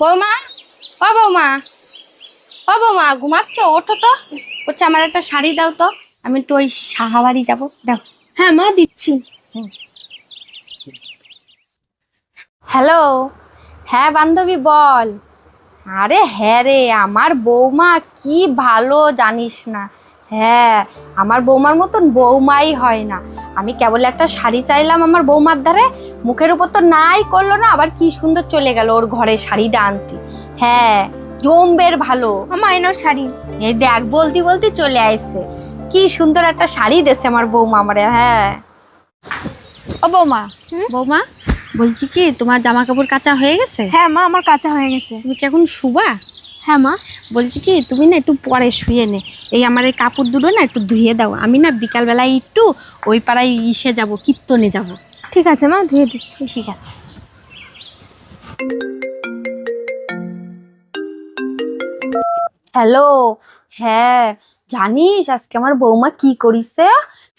বৌমা, ও বৌমা, ও বৌমা, ঘুমাচ্ছ? ওঠো তো। বলছে আমার একটা শাড়ি দাও তো, আমি একটু ওই সাহাবাড়ি যাবো, দাও। হ্যাঁ মা, দিচ্ছি। হ্যালো, হ্যাঁ বান্ধবী বল। আরে হ্যাঁ রে, আমার বৌমা কি ভালো জানিস না। হ্যাঁ, আমার বৌমার মতন বৌমাই হয় না। আমি কেবল একটা শাড়ি চাইলাম আমার বৌমার ধারে, মুখের উপর তো নাই করলো না, আবার কি সুন্দর চলে গেল ওর ঘরে শাড়িটা আনতে। হ্যাঁ, জম্বের ভালো। মামা এনাও শাড়ি। এই দেখ, বলতে বলতে চলে আসছে। কি সুন্দর একটা শাড়ি দেছে আমার বৌমা আমারে। হ্যাঁ ও বৌমা, বৌমা বলছি কি, তোমার জামা কাপড় কাচা হয়ে গেছে? হ্যাঁ মা, আমার কাঁচা হয়ে গেছে। তুমি কি এখন শুবা? হ্যাঁ মা। বলছি কি, তুমি না একটু পরে শুয়ে নে, এই আমার এই কাপড় দুটো না একটু ধুয়ে দাও। আমি না বিকালবেলায় একটু ওই পাড়ায় ইসে যাব, কীর্তনে যাব। ঠিক আছে মা, ধুয়ে দিচ্ছি। ঠিক আছে। হ্যালো, হ্যাঁ জানিস আজকে আমার বৌমা কি করিছে?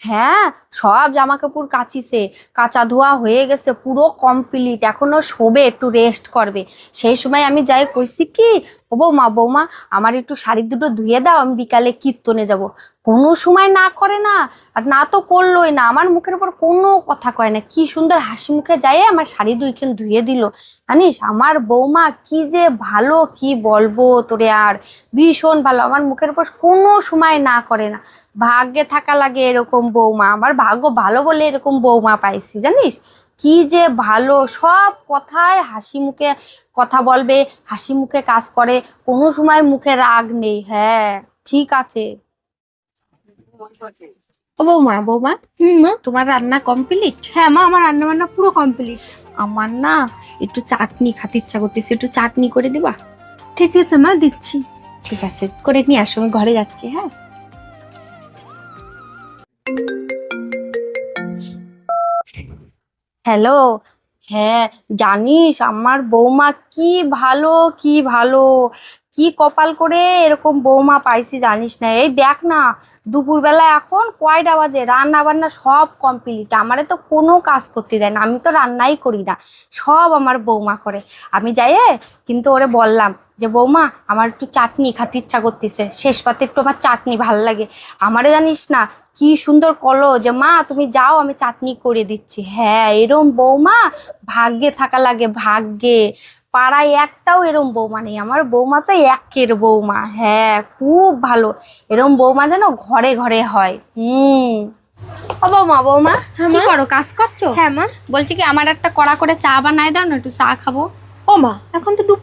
হ্যাঁ, সব জামা কাপড় কাচিছে, কাচা ধোয়া হয়ে গেছে, পুরো কমপ্লিট। এখনো শোবে, একটু রেস্ট করবে। সেই সময় আমি যাই কইছি কি, ও বৌমা, বৌমা আমার একটু শাড়ি দুটো ধুয়ে দাও, আমি বিকালে কীর্তনে যাব। কোনো সময় না করে না, আর না তো করলোই না, আমার মুখের উপর কোনো কথা কয় না। কি সুন্দর হাসি মুখে যায় আমার শাড়ি দুইখান ধুয়ে দিল। জানিস আমার বৌমা কি যে ভালো, কি বলবো তোরে আর। ভীষণ ভালো, আমার মুখের উপর কোনো সময় না করে না। ভাগ্যে থাকা লাগে এরকম বৌমা, আমার ভাগ্য ভালো বলে এরকম বৌমা পাইছি। জানিস কি যে ভালো, সব কথায় হাসি মুখে কথা বলবে, হাসি মুখে কাজ করে, কোনো সময় মুখে রাগ নেই। হ্যাঁ ঠিক আছে। ও বৌমা, বৌমা মা। তোমার রান্না কমপ্লিট? হ্যাঁ মা, আমার রান্না বান্না পুরো কমপ্লিট। আমার না একটু চাটনি খেতে ইচ্ছা করতেছে, একটু চাটনি করে দিবা? ঠিক আছে মা, দিচ্ছি। ঠিক আছে, করে নিয়ে আসো, আমি ঘরে যাচ্ছি। হ্যাঁ হ্যালো, হ্যাঁ জানিস আমার বৌমা কি ভালো, কি ভালো, কি কপাল করে এরকম বৌমা পাইছি জানিস না। এই দেখ না, দুপুরবেলা এখন কয়টা বাজে, রান্না বান্না সব কমপ্লিট। আমারে তো কোনো কাজ করতে দেয় না, আমি তো রান্নাই করি না, সব আমার বৌমা করে। আমি যাই কিন্তু ওরে বললাম যে বৌমা আমার একটু চাটনি খেতে ইচ্ছা করতেছে, শেষ পাতে একটু আমার চাটনি ভাল লাগে। আমারে জানিস না কি সুন্দর কলো যে মা তুমি যাও, আমি চাটনি করে দিচ্ছি। হ্যাঁ, এরম বৌমা ভাগ্যে থাকা লাগে, ভাগ্যে। পাড়ায় একটাও এরম বৌমা নেই, আমার বৌমা তো একের বৌমা। হ্যাঁ খুব ভালো, এরম বৌমা যেন ঘরে ঘরে হয়। ও বৌমা, বৌমা হ্যাঁ কি মা। করো, কাজ করছো? হ্যাঁ মা। বলছি কি আমার একটা কড়া করে চা বানায় দাও না, একটু চা খাবো। ও মা, এখন তো